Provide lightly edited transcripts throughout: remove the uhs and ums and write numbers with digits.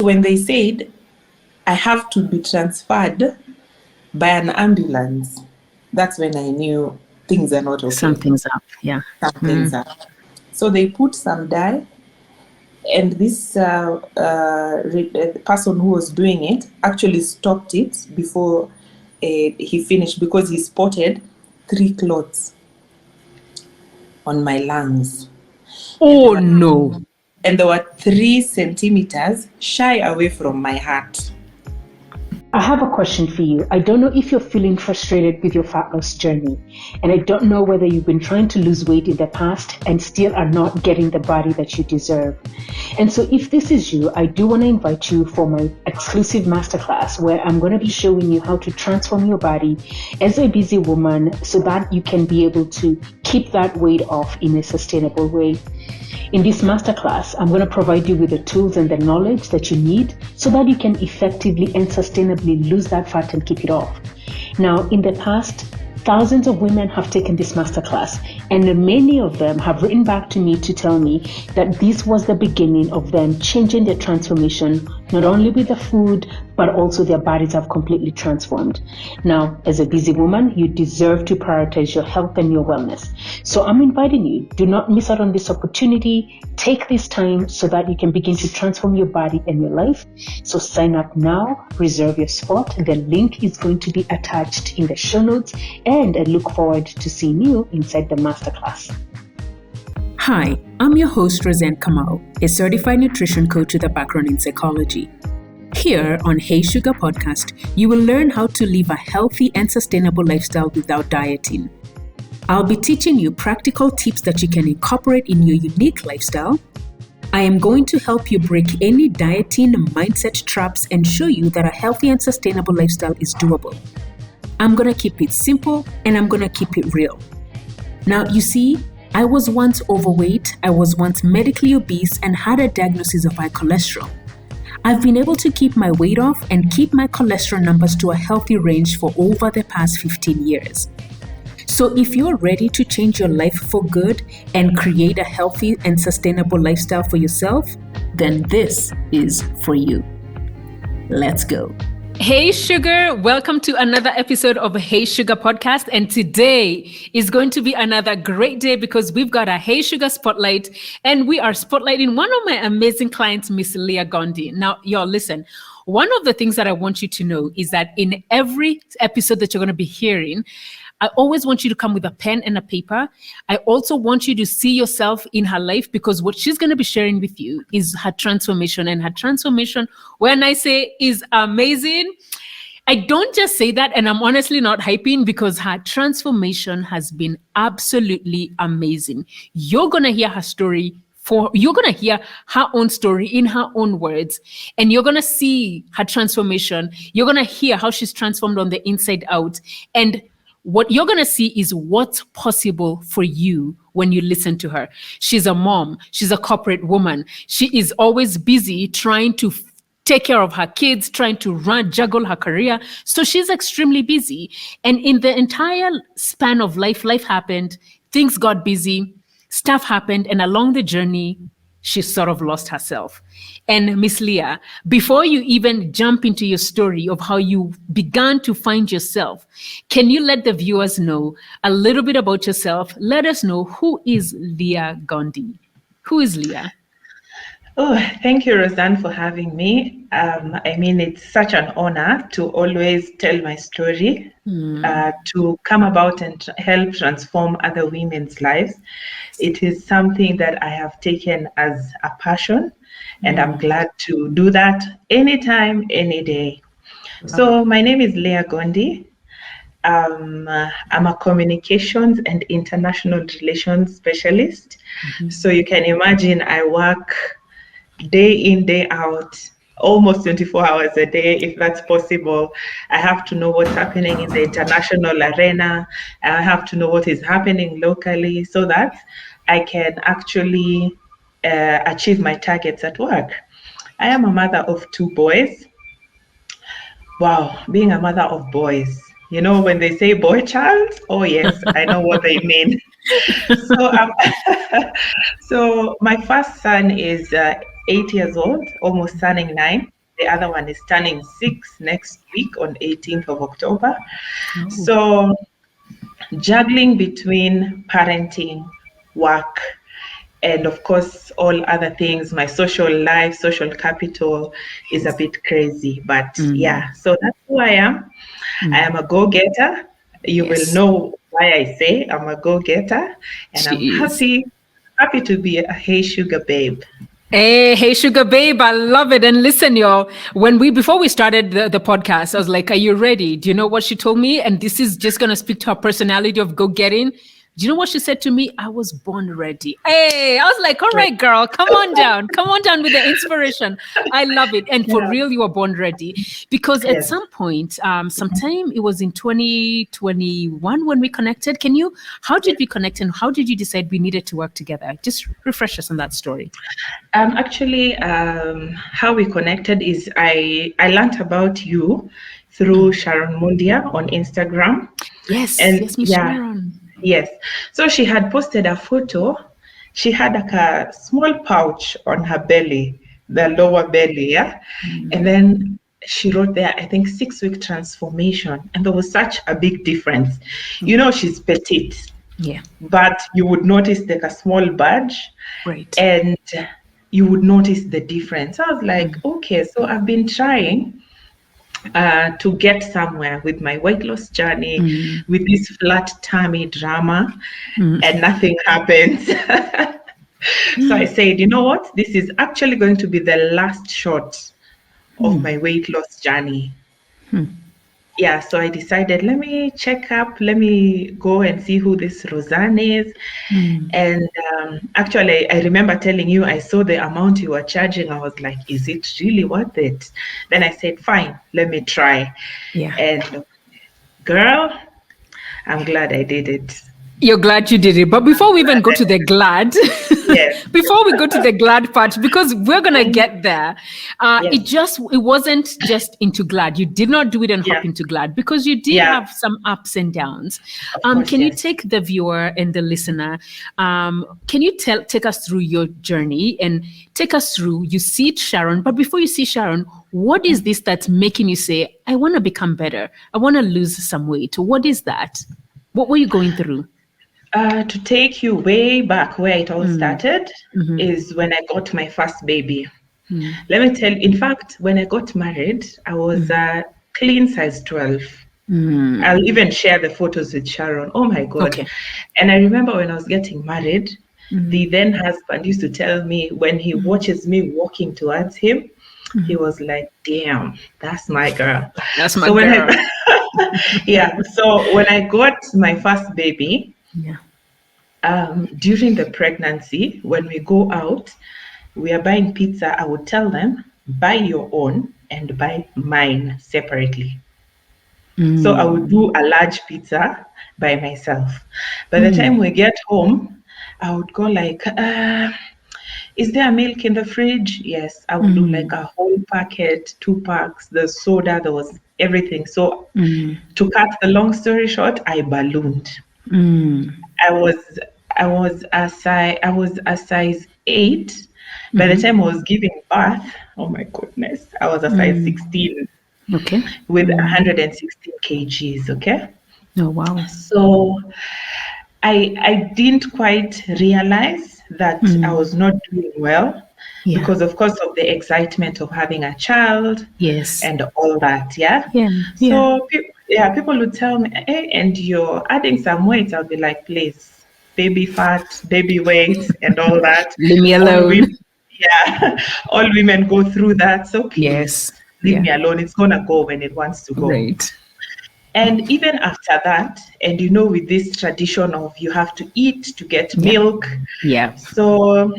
When they said I have to be transferred by an ambulance, that's when I knew things are not okay. Something's up. Yeah. Something's up. So they put some dye, and this person who was doing it actually stopped it before he finished, because he spotted 3 clots on my lungs. Oh, no. And they were 3 centimeters shy away from my heart. I have a question for you. I don't know if you're feeling frustrated with your fat loss journey, and I don't know whether you've been trying to lose weight in the past and still are not getting the body that you deserve. And so if this is you, I do want to invite you for my exclusive masterclass where I'm going to be showing you how to transform your body as a busy woman so that you can be able to keep that weight off in a sustainable way. In this masterclass, I'm going to provide you with the tools and the knowledge that you need so that you can effectively and sustainably lose that fat and keep it off. Now, in the past, thousands of women have taken this masterclass, and many of them have written back to me to tell me that this was the beginning of them changing their transformation, not only with the food, but also their bodies have completely transformed. Now, as a busy woman, you deserve to prioritize your health and your wellness. So I'm inviting you, do not miss out on this opportunity. Take this time so that you can begin to transform your body and your life. So sign up now, reserve your spot. The link is going to be attached in the show notes, and I look forward to seeing you inside the masterclass. Hi, I'm your host, Roseanne, a certified nutrition coach with a background in psychology. Here on Hey Sugar Podcast, you will learn how to live a healthy and sustainable lifestyle without dieting. I'll be teaching you practical tips that you can incorporate in your unique lifestyle. I am going to help you break any dieting mindset traps and show you that a healthy and sustainable lifestyle is doable. I'm going to keep it simple and I'm going to keep it real. Now, you see, I was once overweight, I was once medically obese and had a diagnosis of high cholesterol. I've been able to keep my weight off and keep my cholesterol numbers to a healthy range for over the past 15 years. So if you're ready to change your life for good and create a healthy and sustainable lifestyle for yourself, then this is for you. Let's go. Hey Sugar, welcome to another episode of Hey Sugar Podcast. And today is going to be another great day because we've got a Hey Sugar Spotlight and we are spotlighting one of my amazing clients, Miss Laire Gondi. Now, y'all listen, one of the things that I want you to know is that in every episode that you're going to be hearing, I always want you to come with a pen and a paper. I also want you to see yourself in her life because what she's going to be sharing with you is her transformation. And her transformation, when I say is amazing, I don't just say that, and I'm honestly not hyping because her transformation has been absolutely amazing. You're going to hear her story. You're going to hear her own story in her own words, and you're going to see her transformation. You're going to hear how she's transformed on the inside out. And what you're going to see is what's possible for you when you listen to her. She's a mom. She's a corporate woman. She is always busy trying to take care of her kids, trying to juggle her career. So she's extremely busy. And in the entire span of life happened, things got busy, stuff happened, and along the journey, she sort of lost herself. And Miss Laire, before you even jump into your story of how you began to find yourself, can you let the viewers know a little bit about yourself? Let us know, who is Laire Gondi? Who is Laire? Oh, thank you, Roseanne, for having me. It's such an honor to always tell my story, to come about and help transform other women's lives. It is something that I have taken as a passion, and I'm glad to do that anytime, any day. So my name is Laire Gondi. I'm a communications and international relations specialist. So you can imagine I work day in, day out, almost 24 hours a day, if that's possible. I have to know what's happening in the international arena. I have to know what is happening locally so that I can actually achieve my targets at work. I am a mother of 2 boys. Wow, being a mother of boys. You know, when they say boy child, oh yes, I know what they mean. So my first son is 8 years old, almost turning 9. The other one is turning 6 next week on 18th of October. So juggling between parenting, work, and of course, all other things, my social life, social capital is a bit crazy. But yeah, so that's who I am. I am a go-getter. You will know why I say I'm a go-getter. And I'm happy to be a Hey Sugar Babe. Hey, Sugar Babe, I love it. And listen, y'all, before we started the podcast, I was like, are you ready? Do you know what she told me? And this is just going to speak to her personality of go-getting. Do you know what she said to me? I was born ready. Hey, I was like, all right, girl, come on down. Come on down with the inspiration. I love it. And for real, you were born ready. Because at some point, sometime it was in 2021 when we connected. How did we connect and how did you decide we needed to work together? Just refresh us on that story. Actually, how we connected is I learned about you through Sharon Mundia on Instagram. Yes, Sharon. Yes. So she had posted a photo. She had like a small pouch on her belly, the lower belly, yeah? And then she wrote there, I think 6-week transformation. And there was such a big difference. You know, she's petite. Yeah. But you would notice like a small badge. Right. And you would notice the difference. I was like, okay, so I've been trying to get somewhere with my weight loss journey, with this flat tummy drama, and nothing happens. So I said, you know what? This is actually going to be the last shot of my weight loss journey. Yeah, so I decided, let me check up, let me go and see who this Roseanne is. And actually, I remember telling you, I saw the amount you were charging. I was like, is it really worth it? Then I said, fine, let me try. Yeah. And girl, I'm glad I did it. You're glad you did it. But before we even go to the glad, before we go to the glad part, because we're going to get there, it wasn't just into glad. You did not do it and hop into glad because you did have some ups and downs. Can you take the viewer and the listener, can you take us through your journey and take us through, you see Sharon, but before you see Sharon, what is this that's making you say, I want to become better. I want to lose some weight. What is that? What were you going through? To take you way back where it all started is when I got my first baby. Let me tell you, in fact, when I got married, I was a clean size 12. I'll even share the photos with Sharon. Oh my God. Okay. And I remember when I was getting married, the then husband used to tell me when he watches me walking towards him, he was like, damn, that's my girl. That's my girl. So when I got my first baby, during the pregnancy, when we go out, we are buying pizza, I would tell them, buy your own and buy mine separately. So I would do a large pizza by myself. By the time we get home, I would go like, is there milk in the fridge? Yes, I would do like a whole packet, 2 packs, the soda, there was everything. So to cut the long story short, I ballooned. I was a size 8. By the time I was giving birth, oh my goodness, I was a size 16. Okay. With 116 kgs. Okay. Oh wow. So I didn't quite realize that I was not doing well because of course of the excitement of having a child. Yes. And all that. So people would tell me, hey, and you're adding some weight. I'll be like, please, baby fat, baby weight, and all that. Leave me alone. All women go through that. So please leave me alone. It's gonna go when it wants to go. Right. And even after that, and with this tradition of you have to eat to get milk. Yeah. So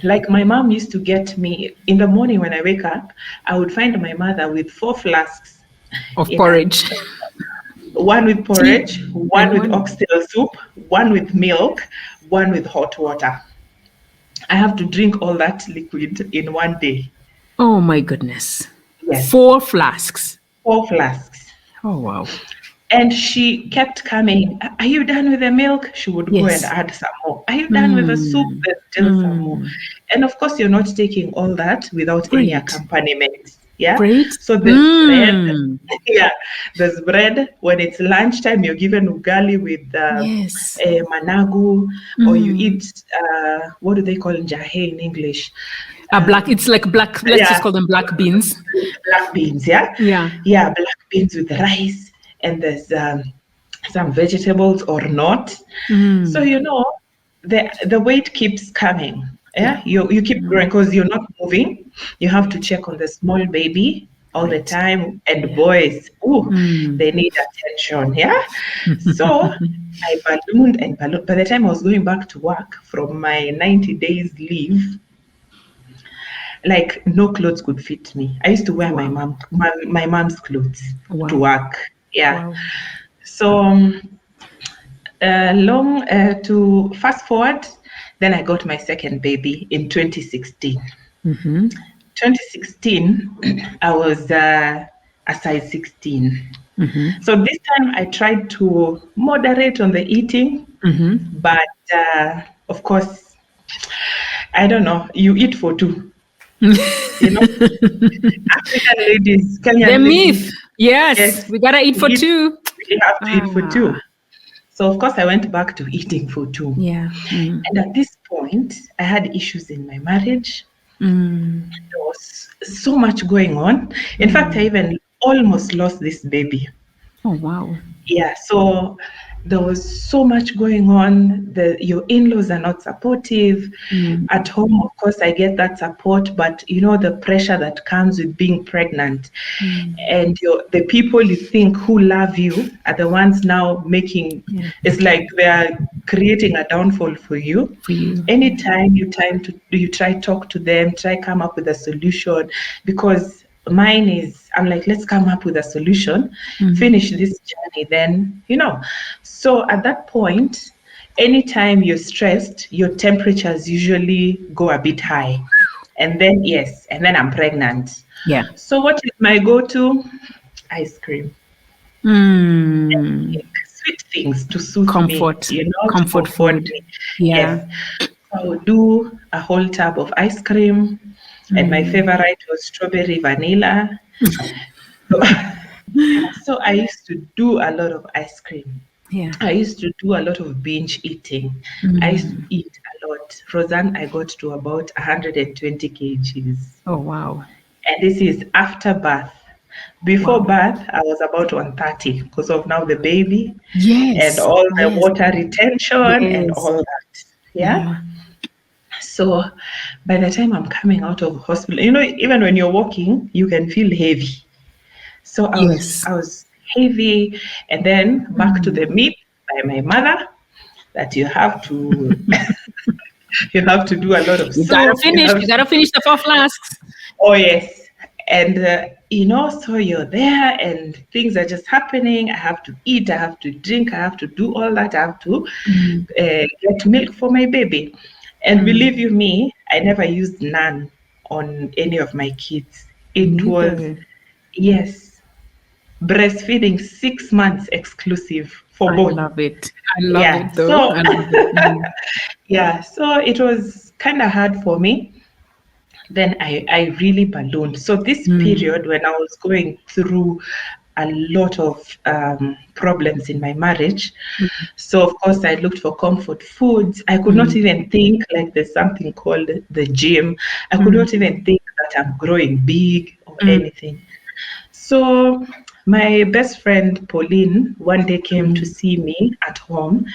like my mom used to get me in the morning when I wake up, I would find my mother with 4 flasks of porridge. One with porridge, one with oxtail soup, one with milk, one with hot water. I have to drink all that liquid in one day. Oh my goodness. Yes. 4 flasks. 4 flasks. Oh wow. And she kept coming. Are you done with the milk? She would go and add some more. Are you done with the soup? There's still some more. And of course, you're not taking all that without any accompaniment. Yeah. So there's bread. Yeah. There's bread. When it's lunchtime, you're given ugali with managu, or you eat, what do they call njahe in English? It's like black, let's just call them black beans. Black beans, yeah? Yeah, black beans with rice, and there's some vegetables or not. So, the weight keeps coming. Yeah, you keep growing because you're not moving. You have to check on the small baby all the time. And boys, they need attention, yeah? So I ballooned and ballooned. By the time I was going back to work from my 90 days leave, like no clothes could fit me. I used to wear my mom's clothes to work. Yeah. Wow. So to fast forward, then I got my second baby in 2016. 2016, I was a size 16. So this time I tried to moderate on the eating, but of course, I don't know, you eat for two. African ladies, Kenyan ladies. Yes, we gotta eat for two. We have to eat for two. So of course I went back to eating for two. Yeah. And at this point, I had issues in my marriage. There was so much going on. In fact, I even almost lost this baby. Oh, wow. Yeah, so there was so much going on. Your in-laws are not supportive. At home, of course, I get that support, but the pressure that comes with being pregnant, and the people you think who love you are the ones now making. It's like they are creating a downfall for you. Anytime you try talk to them, try come up with a solution, because mine is, I'm like, let's come up with a solution, finish this journey, then, So at that point, anytime you're stressed, your temperatures usually go a bit high. And then, I'm pregnant. Yeah. So what is my go-to? Ice cream. Sweet things to soothe me. Comfort food. Me. Yeah. Yes. I would do a whole tub of ice cream. And my favorite was strawberry vanilla. So I used to do a lot of ice cream. Yeah. I used to do a lot of binge eating. I used to eat a lot. Roseanne, I got to about 120 kgs. Oh, wow. And this is after birth. Before birth, I was about 130 because of now the baby. Yes. And all the water retention and all that. Yeah. So by the time I'm coming out of hospital, even when you're walking, you can feel heavy. So I was heavy, and then back to the myth by my mother that you have to you have to do a lot of you gotta finish the 4 flasks. Oh yes. And so you're there and things are just happening. I have to eat, I have to drink, I have to do all that. I have to get milk for my baby. And believe you me, I never used none on any of my kids. It was, breastfeeding 6 months exclusive for both. I love it though. So, I love it. So it was kind of hard for me. Then I really ballooned. So this period when I was going through a lot of problems in my marriage. So of course I looked for comfort foods. I could not even think like there's something called the gym. I could not even think that I'm growing big or anything. So my best friend Pauline one day came to see me at home.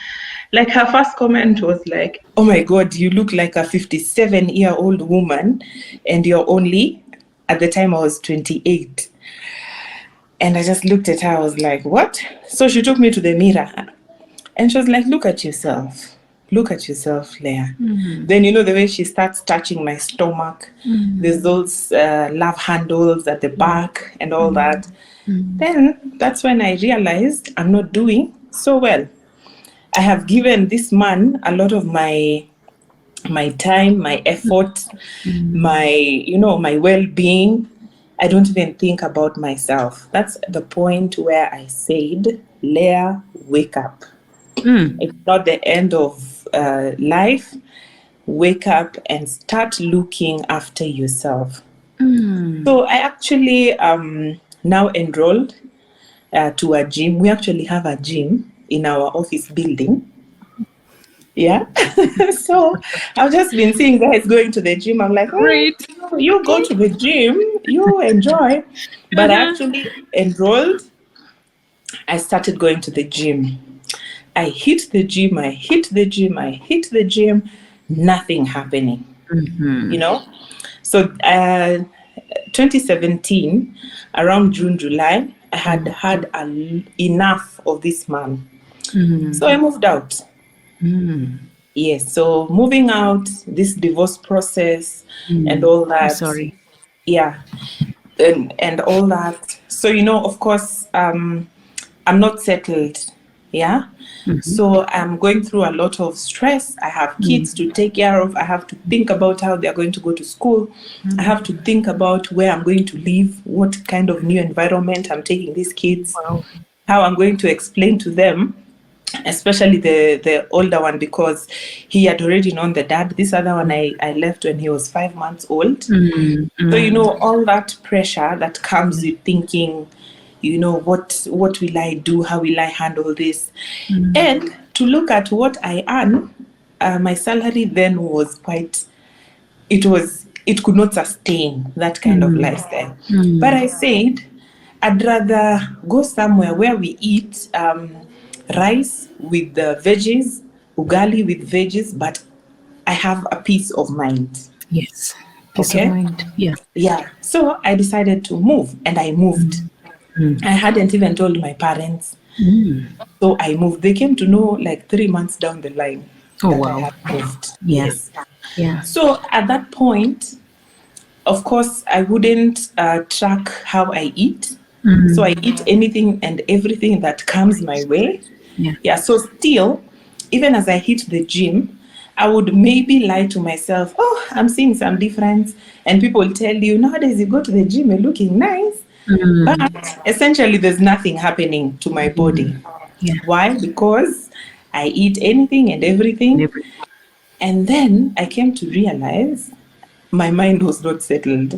Like her first comment was like, "Oh my God, you look like a 57-year-old woman and you're only," at the time I was 28. And I just looked at her, I was like, what? So she took me to the mirror and she was like, look at yourself, Laire. Then the way she starts touching my stomach, there's those love handles at the back and all that. Then that's when I realized I'm not doing so well. I have given this man a lot of my time, my effort, my well-being. I don't even think about myself. That's the point where I said, Laire, wake up. It's not the end of life. Wake up and start looking after yourself. So I actually now enrolled to a gym. We actually have a gym in our office building. Yeah. So I've just been seeing guys going to the gym. I'm like, Great. you go to the gym, you enjoy. But I actually enrolled. I started going to the gym. I hit the gym, nothing happening, So 2017, around June, July, I had enough of this man. So I moved out. Yes, so moving out, this divorce process and all that. Sorry. Yeah, and all that. So, of course, I'm not settled. Yeah. So I'm going through a lot of stress. I have kids to take care of. I have to think about how they're going to go to school. I have to think about where I'm going to live, what kind of new environment I'm taking these kids, how I'm going to explain to them, especially the older one, because he had already known the dad. This other one I left when he was 5 months old. So, all that pressure that comes with thinking, what will I do? How will I handle this? And to look at what I earn, my salary then was it could not sustain that kind of lifestyle. But I said, I'd rather go somewhere where we eat rice with the veggies, ugali with veggies, but I have a peace of mind. Yes. Peace of mind. Yeah. Yeah. So I decided to move, and I moved. I hadn't even told my parents. So I moved. They came to know like 3 months down the line that I had moved. Yeah. Yes. Yeah. So at that point, of course, I wouldn't track how I eat. So I eat anything and everything that comes my way. Yeah. So still, even as I hit the gym, I would maybe lie to myself, oh, I'm seeing some difference. And people tell you, nowadays you go to the gym, you're looking nice. But essentially, there's nothing happening to my body. Yeah. Why? Because I eat anything and everything. And then I came to realize my mind was not settled.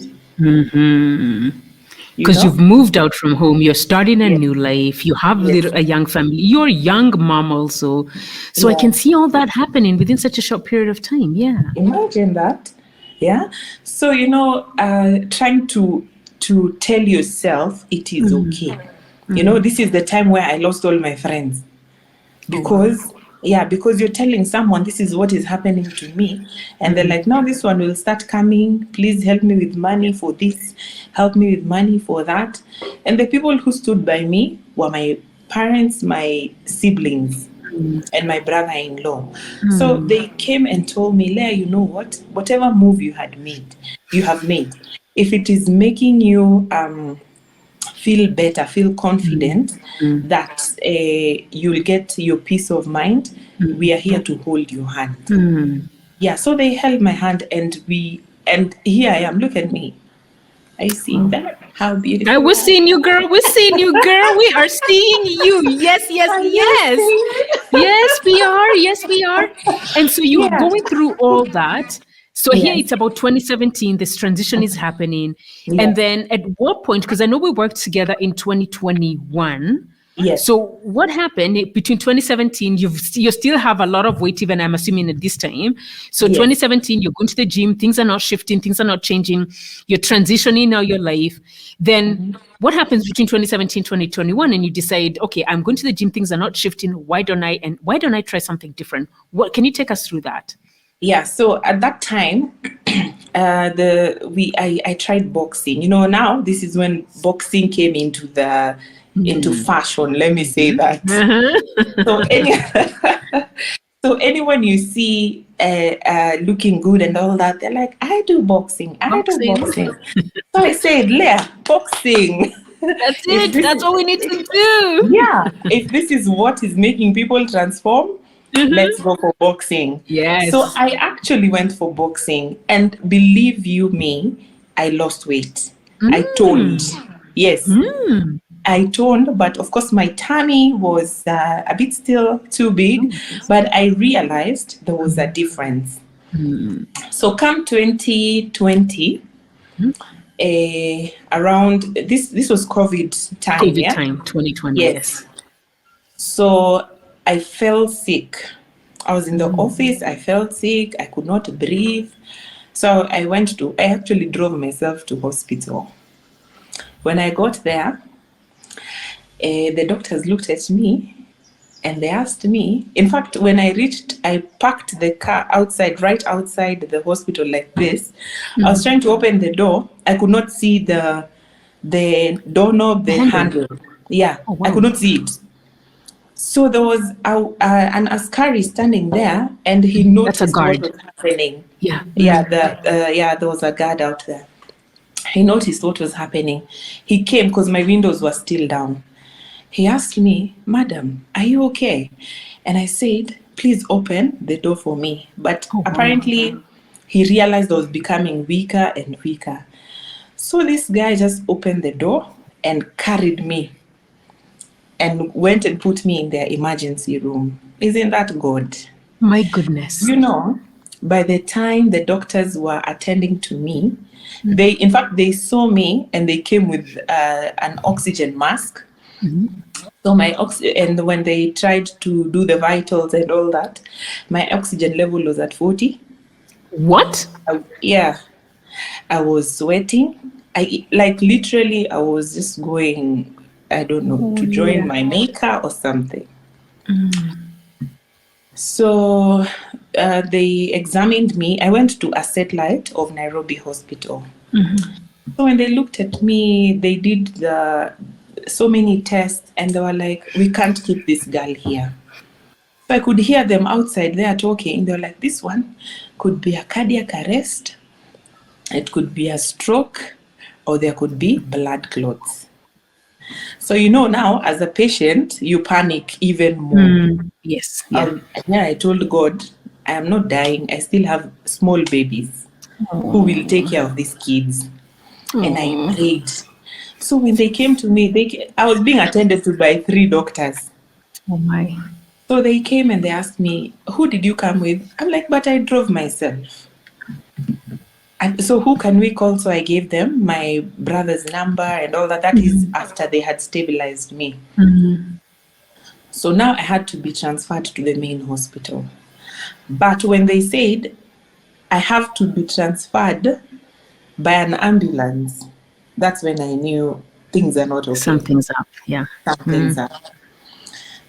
Because you've moved out from home, you're starting a new life, you have a young family, you're a young mom also. So I can see all that happening within such a short period of time. Yeah. Imagine that. Yeah. So, trying to tell yourself it is okay. This is the time where I lost all my friends. Because you're telling someone this is what is happening to me, and they're like, now this one will start coming, please help me with money for this, help me with money for that. And the people who stood by me were my parents, my siblings, and my brother-in-law. So they came and told me, Laire, you know what, whatever move you have made, if it is making you feel better, feel confident that you'll get your peace of mind, we are here to hold your hand. Yeah, so they held my hand, and here I am. Look at me. Are you seeing that? How beautiful. We're seeing you, girl. We're seeing you, girl. We are seeing you. Yes. Yes, we are. Yes, we are. And so you're going through all that. So here it's about 2017, this transition is happening. And then at what point, because I know we worked together in 2021. Yes. So what happened between 2017, you still have a lot of weight, even I'm assuming at this time. So 2017, you're going to the gym, things are not shifting, things are not changing. You're transitioning now your life. Then what happens between 2017, 2021, and you decide, okay, I'm going to the gym, things are not shifting. Why don't I try something different? What can you take us through that? Yeah, so at that time, I tried boxing. Now this is when boxing came into fashion. Let me say that. So anyone you see looking good and all that, they're like, I do boxing. So I said, Laire, boxing. That's it. That's all we need to do. Yeah. If this is what is making people transform, let's go for boxing. Yes. So I actually went for boxing, and believe you me, I lost weight. I told. Yes. I toned, but of course my tummy was a bit still too big, but I realized there was a difference. So come 2020, around this was COVID time, COVID yeah? time, 2020, Yes. So I fell sick. I was in the office, I felt sick, I could not breathe. So I actually drove myself to hospital. When I got there, the doctors looked at me and they asked me. In fact, when I reached, I parked the car right outside the hospital like this. I was trying to open the door. I could not see the doorknob, the handle. Yeah, Oh, wow. I could not see it. So there was an askari standing there, and he noticed what was happening. Yeah. There was a guard out there. He noticed what was happening. He came because my windows were still down. He asked me, "Madam, are you okay?" And I said, "Please open the door for me." But apparently, he realized I was becoming weaker and weaker. So this guy just opened the door and carried me and went and put me in their emergency room. Isn't that God? My goodness. You know, by the time the doctors were attending to me, they saw me and they came with an oxygen mask. So and when they tried to do the vitals and all that, my oxygen level was at 40. What? I was sweating. Literally, I was just going, I don't know, to join my maker or something. So they examined me. I went to a satellite of Nairobi Hospital. So when they looked at me, they did so many tests and they were like, "We can't keep this girl here." So I could hear them outside there talking. They were like, "This one could be a cardiac arrest, it could be a stroke, or there could be blood clots." So now as a patient, you panic even more. Yes. I told God, I am not dying. I still have small babies who will take care of these kids. And I prayed. So when they came to me, I was being attended to by 3 doctors. Oh my. So they came and they asked me, "Who did you come with?" I'm like, "But I drove myself." And so who can we call? So I gave them my brother's number and all that. That is after they had stabilized me. So now I had to be transferred to the main hospital. But when they said I have to be transferred by an ambulance, that's when I knew things are not okay. Something's up, yeah. Something's up.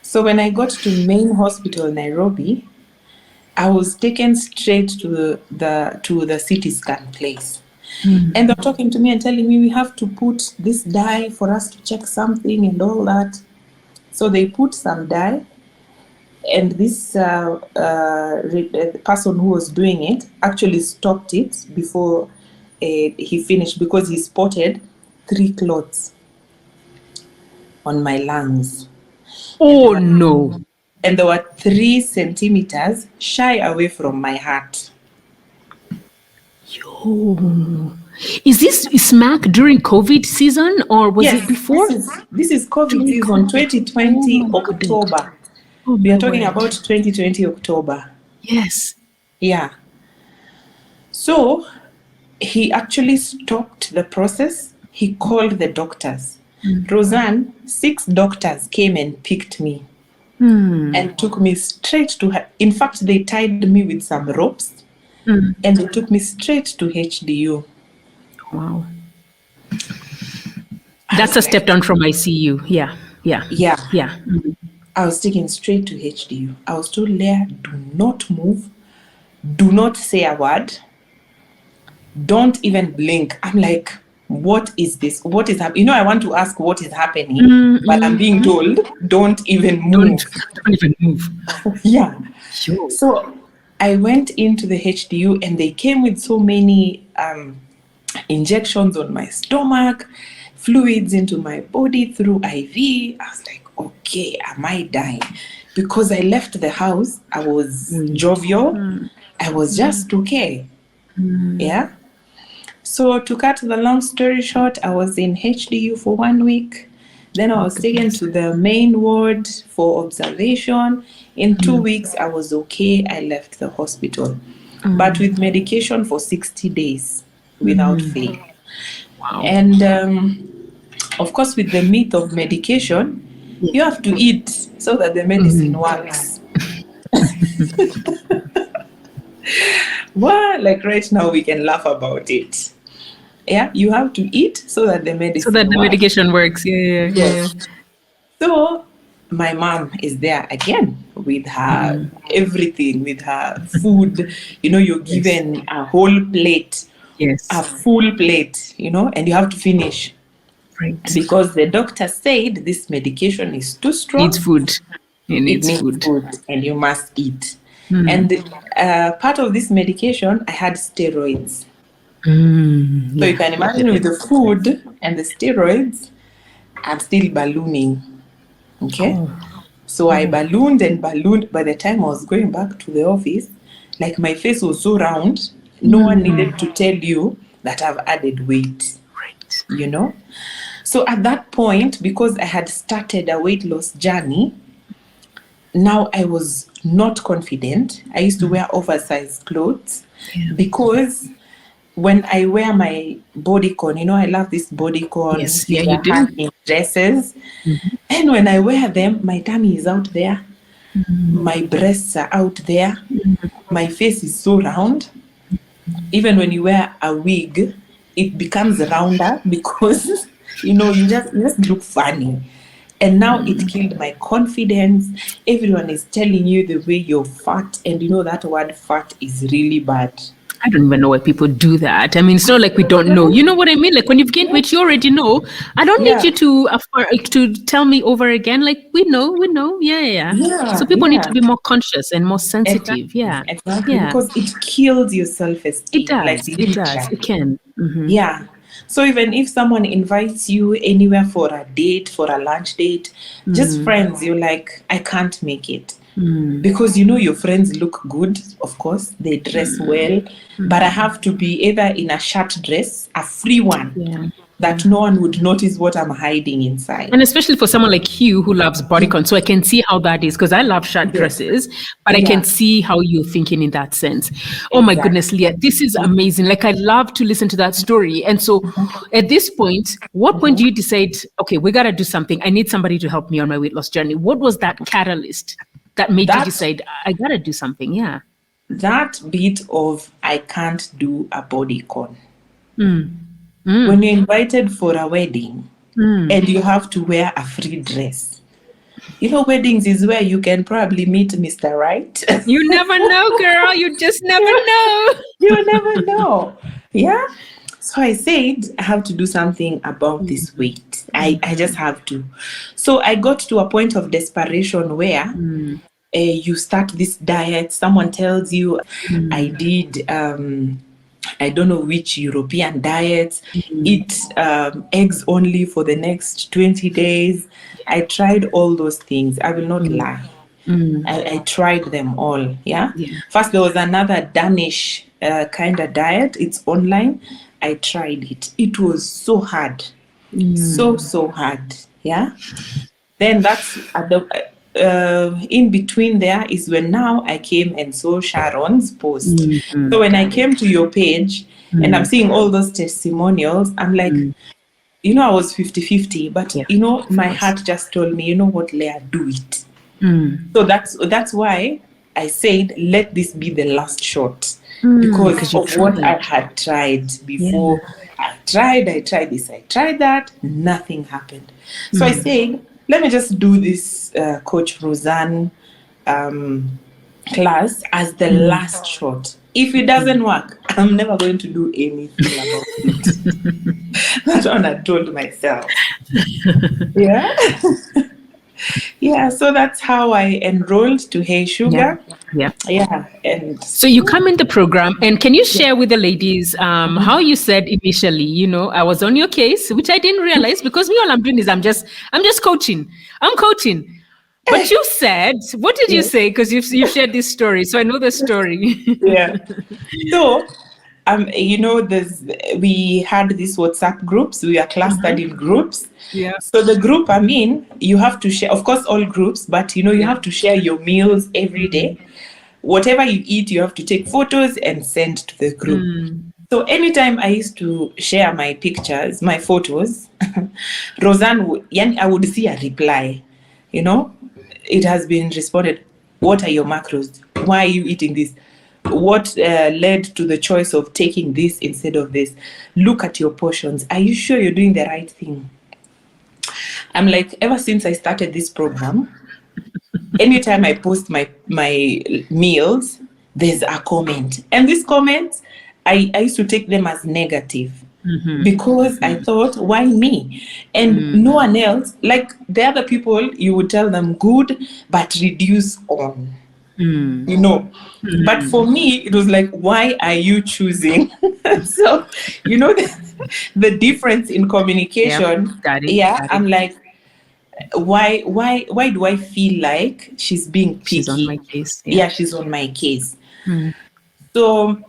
So when I got to main hospital in Nairobi, I was taken straight to the CT scan place. And they're talking to me and telling me, "We have to put this dye for us to check something and all that." So they put some dye, and this the person who was doing it actually stopped it before he finished, because he spotted 3 clots on my lungs. Oh no. And they were 3 centimeters shy away from my heart. Yo. Is this smack during COVID season or was it before? This is COVID season, 2020 October. We are talking about 2020 October. Yes. Yeah. So he actually stopped the process. He called the doctors. Roseanne, 6 doctors came and picked me and took me straight to her. In fact, they tied me with some ropes and they took me straight to HDU. Wow. That's a step down from ICU. Yeah. I was taken straight to HDU. I was told, "Laire, do not move. Do not say a word. Don't even blink." I'm like, what is this? What is happening? I want to ask what is happening, but I'm being told, "Don't even move." Don't even move. Yeah. Sure. So I went into the HDU and they came with so many injections on my stomach, fluids into my body through IV. I was like, okay, am I dying? Because I left the house, I was jovial. I was just okay. Yeah. So to cut the long story short, I was in HDU for 1 week. Then I was taken to the main ward for observation. In 2 weeks, I was okay. I left the hospital, but with medication for 60 days without fail. Wow. And of course, with the myth of medication, you have to eat so that the medicine works. Well, like right now, we can laugh about it. Yeah, you have to eat so that the medicine So that the works. medication works. Yeah. Yes. So my mom is there again with her everything, with her food. You're given a whole plate, Yes. a full plate, and you have to finish. Right. Because the doctor said this medication is too strong. Needs food. It It needs needs food. food and you must eat. And part of this medication, I had steroids. So you can imagine with the food and the steroids, I'm still ballooning. Okay. So I ballooned and ballooned. By the time I was going back to the office, like my face was so round, no one needed to tell you that I've added weight. Right. So at that point, because I had started a weight loss journey, now I was not confident. I used to wear oversized clothes because when I wear my bodycon, I love this bodycon. Yes, yeah, you do. In dresses. And when I wear them, my tummy is out there. My breasts are out there. My face is so round. Even when you wear a wig, it becomes rounder because, you just look funny. And now it killed my confidence. Everyone is telling you the way you're fat. And that word fat is really bad. I don't even know why people do that. I mean, it's not like we don't know. You know what I mean? Like when you've gained weight, you already know. I don't need you to tell me over again. Like we know. Yeah. So people need to be more conscious and more sensitive. Exactly. Because it kills your self-esteem. It does. It can. Yeah. So even if someone invites you anywhere for a date, for a lunch date, just friends, you're like, I can't make it. Because your friends look good, of course, they dress well, but I have to be either in a short dress, a free one, that no one would notice what I'm hiding inside. And especially for someone like you who loves bodycon, so I can see how that is, because I love short dresses, but I can see how you're thinking in that sense. Oh my goodness, Leah, this is amazing. Like I love to listen to that story. And so at this point, what point do you decide, okay, we got to do something. I need somebody to help me on my weight loss journey. What was that catalyst that made you decide, I got to do something? Yeah. That bit of, I can't do a bodycon. When you're invited for a wedding and you have to wear a free dress. Weddings is where you can probably meet Mr. Right. You never know, girl. You just never know. You never know. Yeah. So I said, I have to do something about this weight. I just have to. So I got to a point of desperation where you start this diet. Someone tells you, I did... I don't know which European diets, eat eggs only for the next 20 days. I tried all those things. I will not lie. I tried them all. Yeah. First, there was another Danish kind of diet. It's online. I tried it. It was so hard. So hard. Yeah. Then that's at the... in between there is when now I came and saw Sharon's post. So when I came to your page and I'm seeing all those testimonials, I'm like, I was 50-50, but my heart just told me, what, Laire, do it. So that's why I said, let this be the last shot because of what I had tried before. I tried this, I tried that, nothing happened. So I said, let me just do this Coach Roseanne class as the last shot. If it doesn't work, I'm never going to do anything about it. That's what I told myself. Yeah. Yeah, so that's how I enrolled to Hey Sugar. Yeah. And so you come in the program, and can you share with the ladies how you said initially, I was on your case, which I didn't realize because me, all I'm doing is I'm just coaching. I'm coaching. But you said, what did you say? Because you've shared this story, so I know the story. Yeah. So we had these WhatsApp groups. We are clustered in groups. Yeah. So the group I'm in, you have to share, of course, all groups, but you have to share your meals every day. Whatever you eat, you have to take photos and send to the group. So anytime I used to share my pictures, my photos, Roseanne I would see a reply. It has been responded. What are your macros? Why are you eating this? What led to the choice of taking this instead of this? Look at your portions. Are you sure you're doing the right thing? I'm like, ever since I started this program, anytime I post my meals, there's a comment. And these comments, I used to take them as negative. Because I thought, why me? And no one else, like the other people, you would tell them good, but reduce on. But for me, it was like, why are you choosing? So, the difference in communication. Got it. I'm like, why do I feel like she's being picky? She's on my case. Yeah, she's on my case. So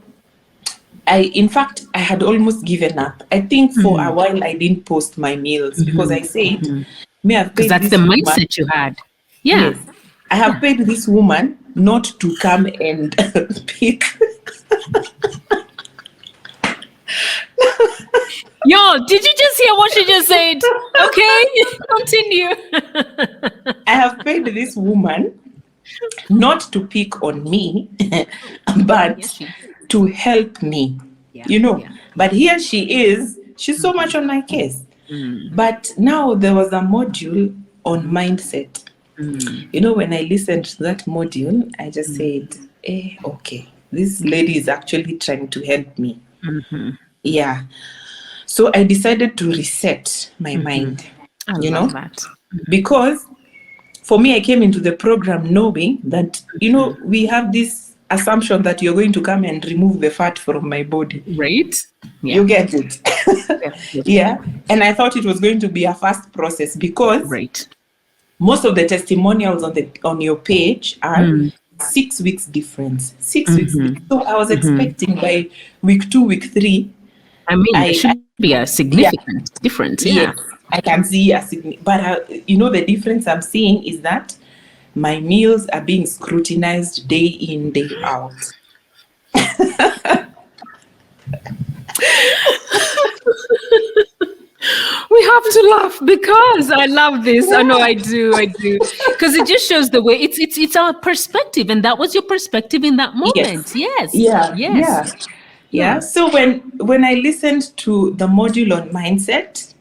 in fact, I had almost given up. I think for a while I didn't post my meals because I said, because that's the mindset you had. Yeah. Yes, I have paid this woman not to come and pick. Yo, did you just hear what she just said? Okay, continue. I have paid this woman not to pick on me, but to help me, But here she is, she's so much on my case. But now there was a module on mindset. When I listened to that module, I just said, okay, this lady is actually trying to help me. Yeah. So I decided to reset my mind, I love that. Because for me, I came into the program knowing that, we have this assumption that you're going to come and remove the fat from my body. Right? Yeah. You get it? Yeah. And I thought it was going to be a fast process because most of the testimonials on your page are 6 weeks difference. 6 weeks. So I was expecting by week 2, week 3. I mean, it should be a significant difference. Yeah. Yes, I can see but the difference I'm seeing is that my meals are being scrutinized day in, day out. We have to laugh because I love this. I know I do. Because it just shows the way it's our perspective, and that was your perspective in that moment. Yes. Yeah. So when I listened to the module on mindset,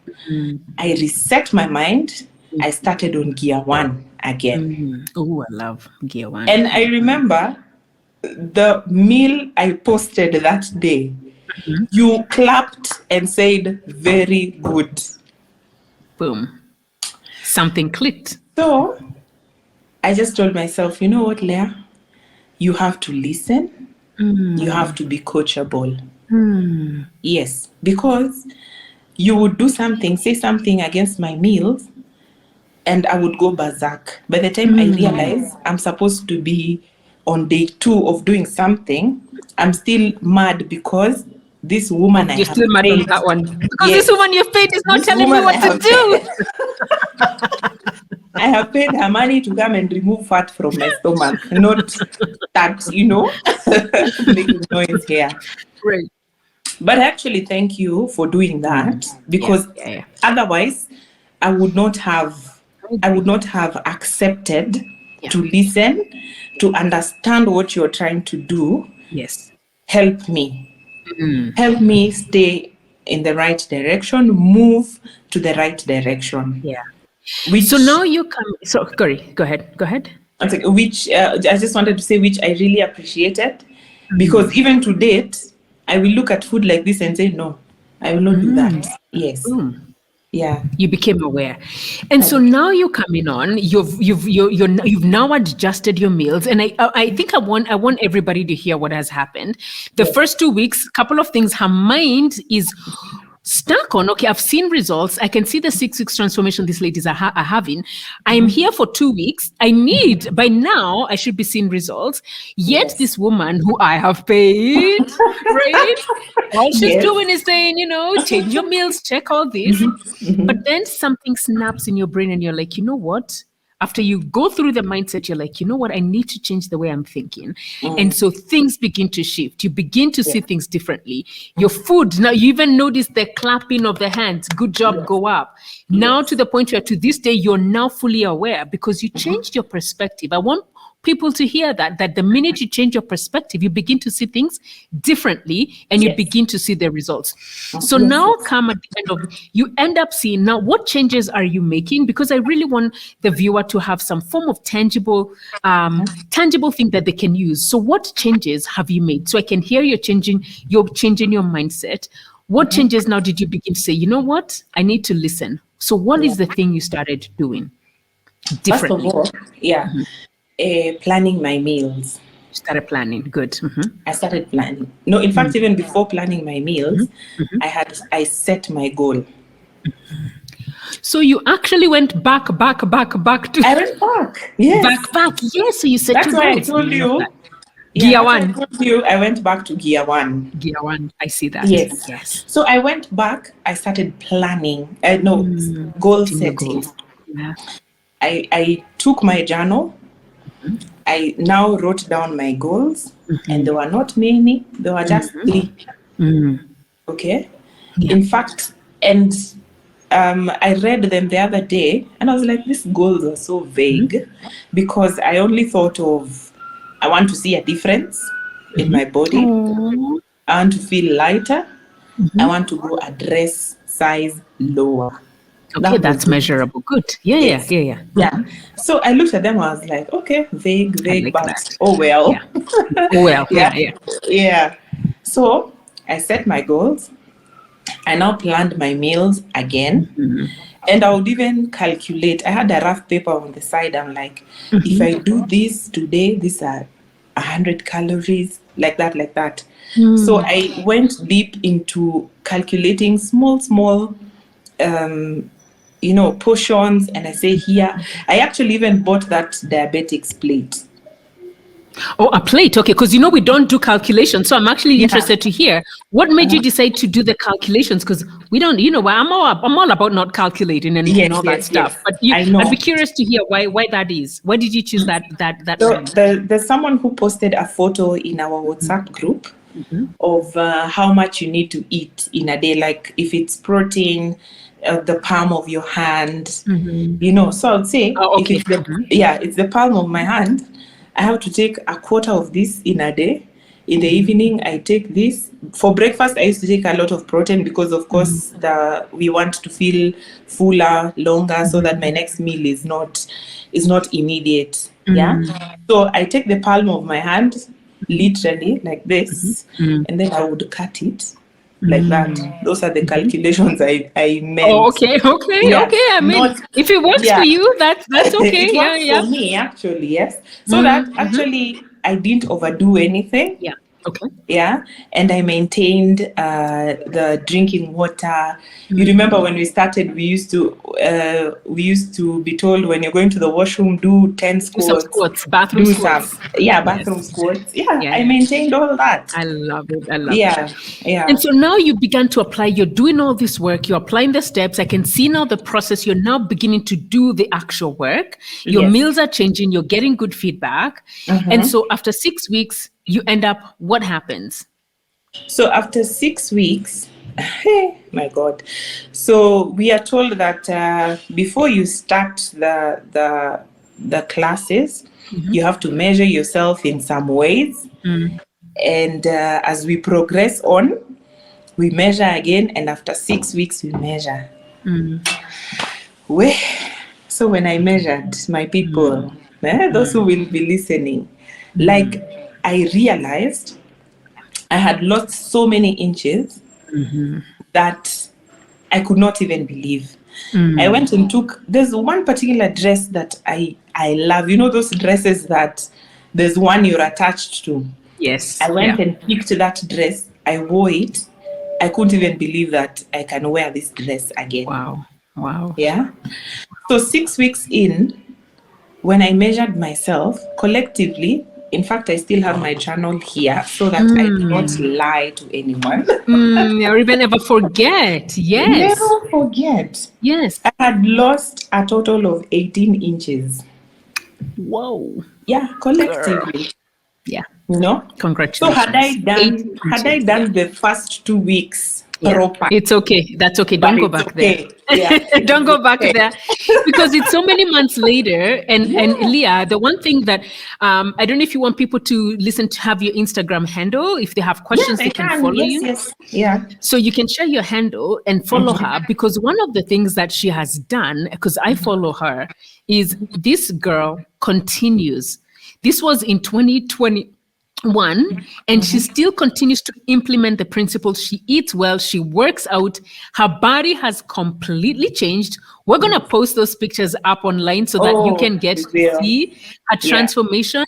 I reset my mind. I started on gear 1 again. Oh, I love gear 1. And I remember the meal I posted that day. You clapped and said, very good. Boom. Something clicked. So I just told myself, you know what, Laire? You have to listen. You have to be coachable. Yes, because you would do something, say something against my meals, and I would go berserk. By the time I realize I'm supposed to be on day 2 of doing something, I'm still mad because this woman You're still mad on that one. Because this woman you've paid is not telling me what to do. I have paid her money to come and remove fat from my stomach, not that, making noise here. Right. But actually, thank you for doing that because otherwise, I would not have accepted to listen, to understand what you're trying to do. Yes. Help me. Help me stay in the right direction, move to the right direction. Yeah. So now you come. So, Corey, go ahead. I just wanted to say, which I really appreciated, because even to date, I will look at food like this and say, no, I will not do that. Yes. Yeah. You became aware. And so now you're coming on, you've now adjusted your meals. And I think I want everybody to hear what has happened. The first 2 weeks, couple of things. Her mind is stuck on, okay, I've seen results. I can see the 6 weeks transformation these ladies are having. I'm here for 2 weeks. I need, by now, I should be seeing results. Yet this woman who I have paid, right? All she's doing is saying, change your meals, check all this. But then something snaps in your brain and you're like, you know what? After you go through the mindset, you're like, you know what? I need to change the way I'm thinking. And so things begin to shift. You begin to see things differently. Your food, now you even notice the clapping of the hands. Good job, go up. Now to the point where to this day, you're now fully aware because you changed your perspective. I want people to hear that the minute you change your perspective, you begin to see things differently and you begin to see the results. So now come at the end of, you end up seeing now what changes are you making? Because I really want the viewer to have some form of tangible thing that they can use. So what changes have you made? So I can hear you're changing your mindset. What changes now did you begin to say, you know what? I need to listen. So what is the thing you started doing differently? First of all, planning my meals. Started planning. Good. I started planning. No, in fact, even before planning my meals, I set my goal. So you actually went back to. I went back. Yes. Back. Yes. So you said that's why I told you. Gear one. I told you I went back to gear one. Gear one. I see that. Yes. So I went back. I started planning. Goal setting. Yeah. I took my journal. I now wrote down my goals, and there were not many. There were just 3. Okay. Yeah. In fact, and I read them the other day, and I was like, these goals are so vague, because I only thought of, I want to see a difference in my body. I want to feel lighter. I want to go a dress size lower. Okay, that's measurable. Good. Yeah. So I looked at them. I was like, okay, vague, like but that. Oh well. Yeah. Oh well. Yeah. So I set my goals. I now planned my meals again, and I would even calculate. I had a rough paper on the side. I'm like, if I do this today, these are 100 calories, like that. So I went deep into calculating small. Portions, and I say here, I actually even bought that diabetics plate. Oh, a plate. Okay, because we don't do calculations. So I'm actually interested to hear what made you decide to do the calculations, because we don't, I'm all about not calculating and all that stuff. But I'd be curious to hear why that is. Why did you choose that? So there's someone who posted a photo in our WhatsApp group of how much you need to eat in a day, like if it's protein, the palm of your hand, so I would say, it's the palm of my hand. I have to take a quarter of this in a day. In the evening, I take this. For breakfast, I used to take a lot of protein because, of course, we want to feel fuller, longer, so that my next meal is not immediate. Yeah. So I take the palm of my hand, literally like this, and then I would cut it. Like that. Those are the calculations I made. Oh, okay. Yeah. Okay. I mean, if it works for you, that's okay. It works for me, actually, yes. So that actually I didn't overdo anything. Yeah. Okay. Yeah. And I maintained the drinking water. You remember when we started, we used to be told, when you're going to the washroom, do 10 squats. Bathroom squats. Bathroom squats. Yeah, I maintained all that. I love it. Yeah. And so now you began to apply, you're doing all this work, you're applying the steps. I can see now the process. You're now beginning to do the actual work. Your meals are changing. You're getting good feedback. And so after 6 weeks, you end up, what happens? So after 6 weeks, my God. So we are told that before you start the classes, you have to measure yourself in some ways. And as we progress on, we measure again. And after 6 weeks, we measure. So when I measured, my people, those who will be listening, like, I realized I had lost so many inches that I could not even believe. I went and there's one particular dress that I love. You know those dresses that there's one you're attached to? Yes. I went and picked that dress. I wore it. I couldn't even believe that I can wear this dress again. Wow. Yeah. So 6 weeks in, when I measured myself collectively, in fact, I still have my journal here so that I do not lie to anyone. Or even ever forget. Yes. Never forget. Yes. I had lost a total of 18 inches. Whoa. Yeah, collectively. Yeah. You know? Congratulations. So had I done the first 2 weeks proper. It's okay. That's okay. Don't go back there. Yeah, Don't go back there, because it's so many months later. And Leah, the one thing that I don't know if you want people to listen to have your Instagram handle. If they have questions, they can follow you. Yes. Yeah. So you can share your handle and follow her, because one of the things that she has done, because I follow her, is this girl continues. This was in 2021, and she still continues to implement the principles. She eats well, she works out, her body has completely changed. We're going to post those pictures up online so that you can get to see her transformation.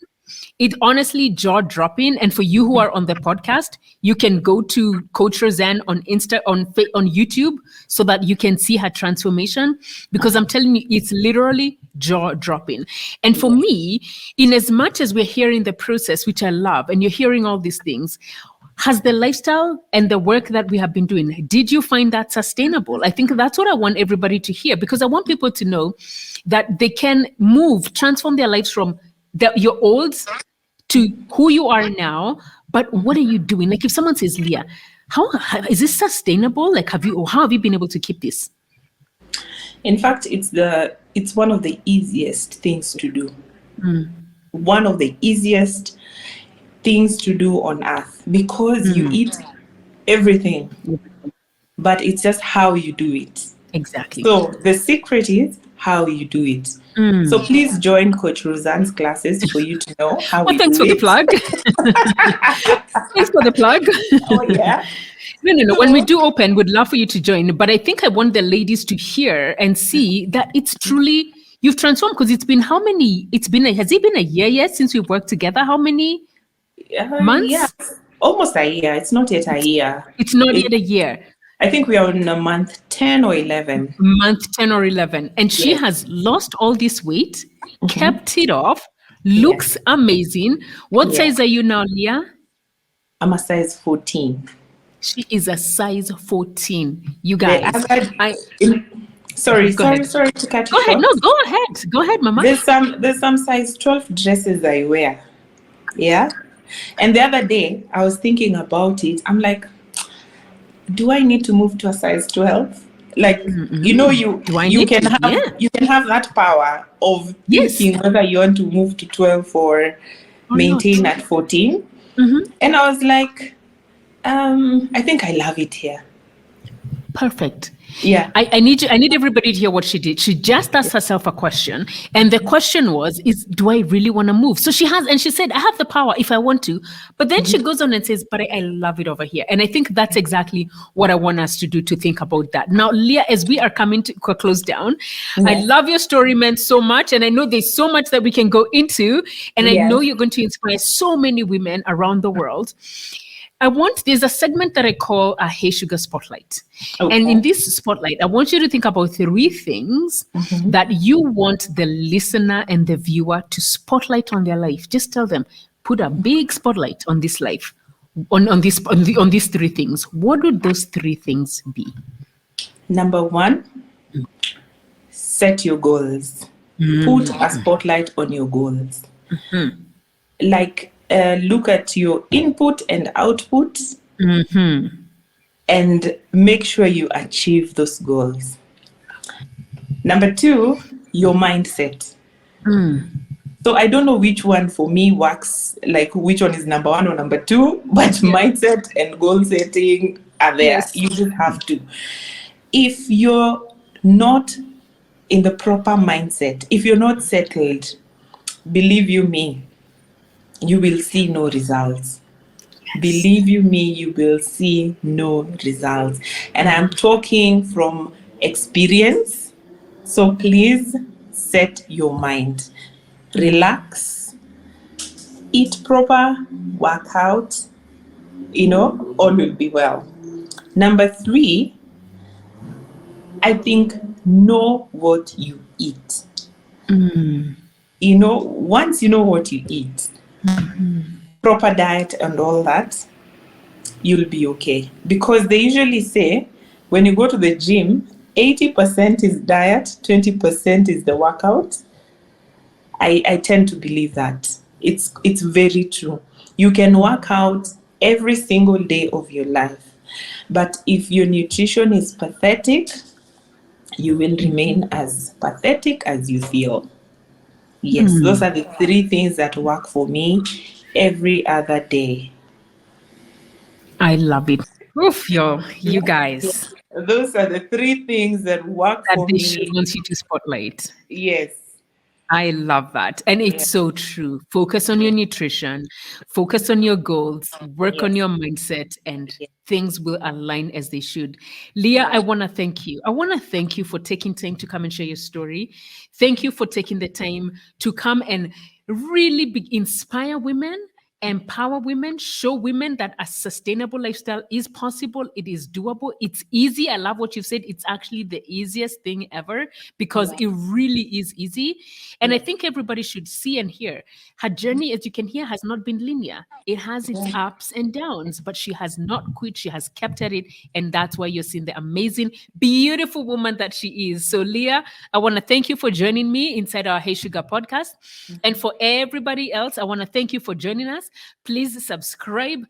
It honestly jaw-dropping. And for you who are on the podcast, you can go to Coach Roseanne on YouTube so that you can see her transformation, because I'm telling you, it's literally jaw-dropping. And for me, in as much as we're hearing the process, which I love, and you're hearing all these things, has the lifestyle and the work that we have been doing, did you find that sustainable? I think that's what I want everybody to hear, because I want people to know that they can transform their lives from your old to who you are now. But what are you doing? Like, if someone says, Leah, how is this sustainable? Like, how have you been able to keep this? In fact, it's one of the easiest things to do. One of the easiest things to do on earth, because you eat everything, but it's just how you do it. Exactly. So the secret is how you do it. So please join Coach Roseanne's classes for you to know how we do it. Thanks for the plug. Thanks for the plug. Oh, yeah. No. When we do open, we'd love for you to join. But I think I want the ladies to hear and see that it's truly, you've transformed, because it's been how many? Has it been a year yet since we've worked together? How many months? Yeah, almost a year. It's not yet a year. It's not yet a year. I think we are in a month 10 or 11. Month 10 or 11. And she has lost all this weight, kept it off, looks amazing. What size are you now, Leah? I'm a size 14. She is a size 14. You guys. Sorry to cut you short. Go ahead. No, go ahead. Go ahead, Mama. There's some size 12 dresses I wear. Yeah. And the other day I was thinking about it. I'm like, do I need to move to a size 12? Like, you can have that power of thinking whether you want to move to 12 or maintain at 14. And I was like, I think I love it here. Perfect. Yeah. I need everybody to hear what she did. She just asked herself a question. And the question was, do I really want to move? So she said, I have the power if I want to. But then she goes on and says, but I love it over here. And I think that's exactly what I want us to do, to think about that. Now, Leah, as we are coming to a close down, I love your story, man, so much. And I know there's so much that we can go into. And I know you're going to inspire so many women around the world. There's a segment that I call a Hey Sugar Spotlight. Okay. And in this spotlight, I want you to think about 3 things that you want the listener and the viewer to spotlight on their life. Just tell them, put a big spotlight on this life, on these 3 things. What would those 3 things be? Number 1, set your goals. Put a spotlight on your goals. Like, look at your input and output and make sure you achieve those goals. Number 2, your mindset. So I don't know which one for me works, like which one is number 1 or number 2, but mindset and goal setting are there. You just have to. If you're not in the proper mindset, if you're not settled, believe you me, you will see no results. Believe you me, you will see no results. And I'm talking from experience. So please set your mind. Relax. Eat proper. Work out. All will be well. Number 3, I think know what you eat. Once you know what you eat, proper diet and all that, you'll be okay. Because they usually say when you go to the gym, 80% is diet, 20% is the workout. I tend to believe that. It's very true. You can work out every single day of your life, but if your nutrition is pathetic, you will remain as pathetic as you feel. Yes, those are the 3 things that work for me every other day. I love it. Oof, you guys, Those are the 3 things that work that for they should me. want you to spotlight. Yes. I love that. And it's Yes. so true. Focus on your nutrition, focus on your goals, work on Yes. your mindset, and Yes. things will align as they should. Leah, I Yes. want to thank you. I want to thank you for taking time to come and share your story. Thank you for taking the time to come and really inspire women, empower women, show women that a sustainable lifestyle is possible, it is doable, it's easy. I love what you said. It's actually the easiest thing ever because Yes. it really is easy. And I Yes. think everybody should see and hear her journey, as you can hear, has not been linear. It has its ups and downs, but she has not quit. She has kept at it. And that's why you're seeing the amazing, beautiful woman that she is. So, Leah, I want to thank you for joining me inside our Hey Sugar podcast. And for everybody else, I want to thank you for joining us. Please subscribe.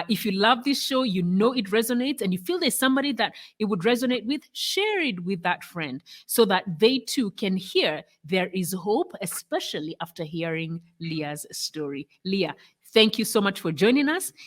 If you love this show, you know it resonates, and you feel there's somebody that it would resonate with, share it with that friend so that they too can hear there is hope, especially after hearing Leah's story. Leah, thank you so much for joining us.